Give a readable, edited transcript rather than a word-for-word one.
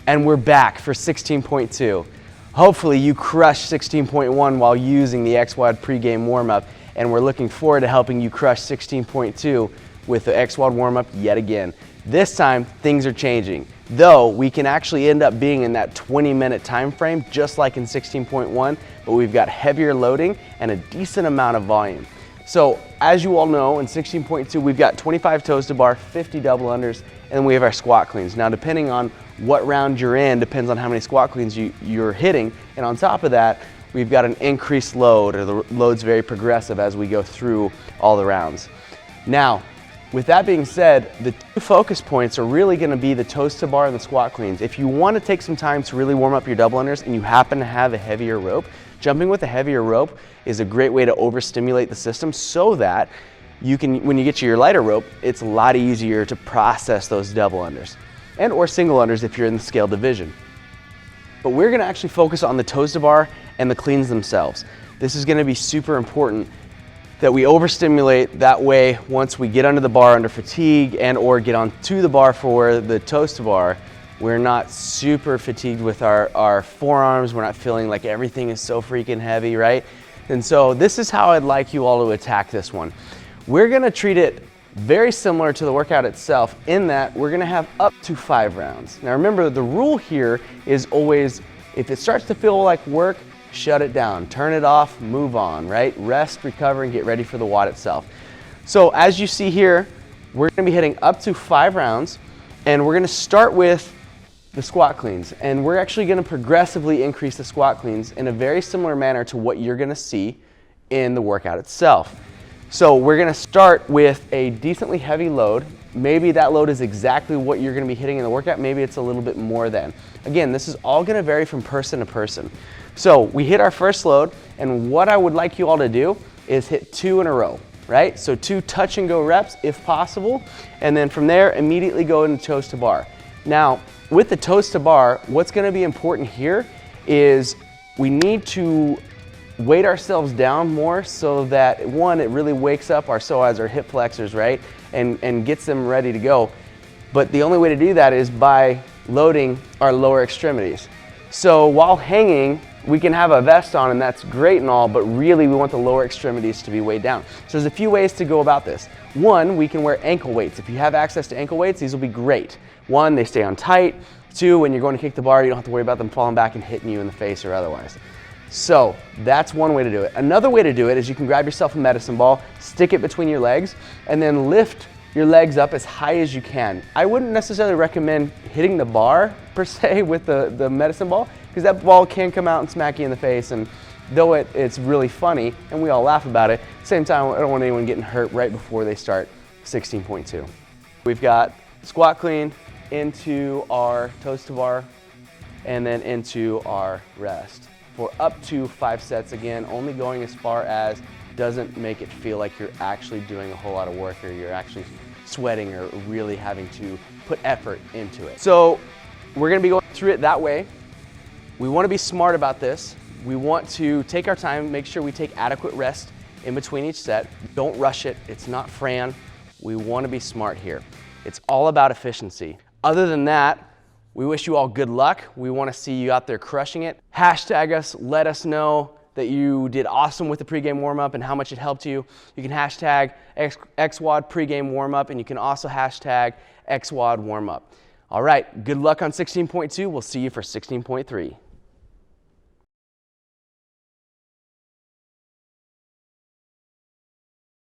And we're back for 16.2. Hopefully you crushed 16.1 while using the XWOD pregame warm-up, and we're looking forward to helping you crush 16.2 with the XWOD warm-up yet again. This time, things are changing. Though we can actually end up being in that 20-minute time frame, just like in 16.1, but we've got heavier loading and a decent amount of volume. So as you all know, in 16.2, we've got 25 toes to bar, 50 double unders, and then we have our squat cleans. Now, depending on what round you're in, depends on how many squat cleans you're hitting. And on top of that, we've got an increased load, or the load's very progressive as we go through all the rounds. Now, with that being said, the two focus points are really gonna be the toes to bar and the squat cleans. If you wanna take some time to really warm up your double unders and you happen to have a heavier rope, jumping with a heavier rope is a great way to overstimulate the system so that you can, when you get to your lighter rope, it's a lot easier to process those double unders and or single unders if you're in the scale division. But we're gonna actually focus on the toes to bar and the cleans themselves. This is gonna be super important that we overstimulate. That way, once we get under the bar under fatigue and or get onto the bar for the toes to bar, we're not super fatigued with our forearms. We're not feeling like everything is so freaking heavy, right? And so this is how I'd like you all to attack this one. We're gonna treat it very similar to the workout itself in that we're gonna have up to 5 rounds. Now remember, the rule here is always, if it starts to feel like work, shut it down, turn it off, move on, right? Rest, recover, and get ready for the WOD itself. So as you see here, we're gonna be hitting up to 5 rounds, and we're gonna start with the squat cleans. And we're actually gonna progressively increase the squat cleans in a very similar manner to what you're gonna see in the workout itself. So we're gonna start with a decently heavy load. Maybe that load is exactly what you're gonna be hitting in the workout. Maybe it's a little bit more than. Again, this is all gonna vary from person to person. So we hit our first load, and what I would like you all to do is hit 2 in a row, right? So 2 touch and go reps if possible, and then from there, immediately go into toes to bar. Now, with the toes to bar, what's gonna be important here is we need to weight ourselves down more so that, one, it really wakes up our psoas, our hip flexors, right? And gets them ready to go. But the only way to do that is by loading our lower extremities. So while hanging, we can have a vest on and that's great and all, but really we want the lower extremities to be weighed down. So there's a few ways to go about this. One, we can wear ankle weights. If you have access to ankle weights, these will be great. One, they stay on tight. 2, when you're going to kick the bar, you don't have to worry about them falling back and hitting you in the face or otherwise. So that's one way to do it. Another way to do it is you can grab yourself a medicine ball, stick it between your legs, and then lift your legs up as high as you can. I wouldn't necessarily recommend hitting the bar per se with the medicine ball, because that ball can come out and smack you in the face, and though it's really funny and we all laugh about it, at the same time I don't want anyone getting hurt right before they start 16.2. We've got squat clean into our toes to bar and then into our rest for up to 5 sets. Again, only going as far as doesn't make it feel like you're actually doing a whole lot of work or you're actually sweating or really having to put effort into it. So we're gonna be going through it that way. We wanna be smart about this. We want to take our time, make sure we take adequate rest in between each set. Don't rush it, it's not Fran. We wanna be smart here. It's all about efficiency. Other than that, we wish you all good luck. We wanna see you out there crushing it. Hashtag us, let us know that you did awesome with the pregame warm-up and how much it helped you. You can hashtag XWOD pregame warm-up, and you can also hashtag XWOD warm-up. All right, good luck on 16.2. We'll see you for 16.3.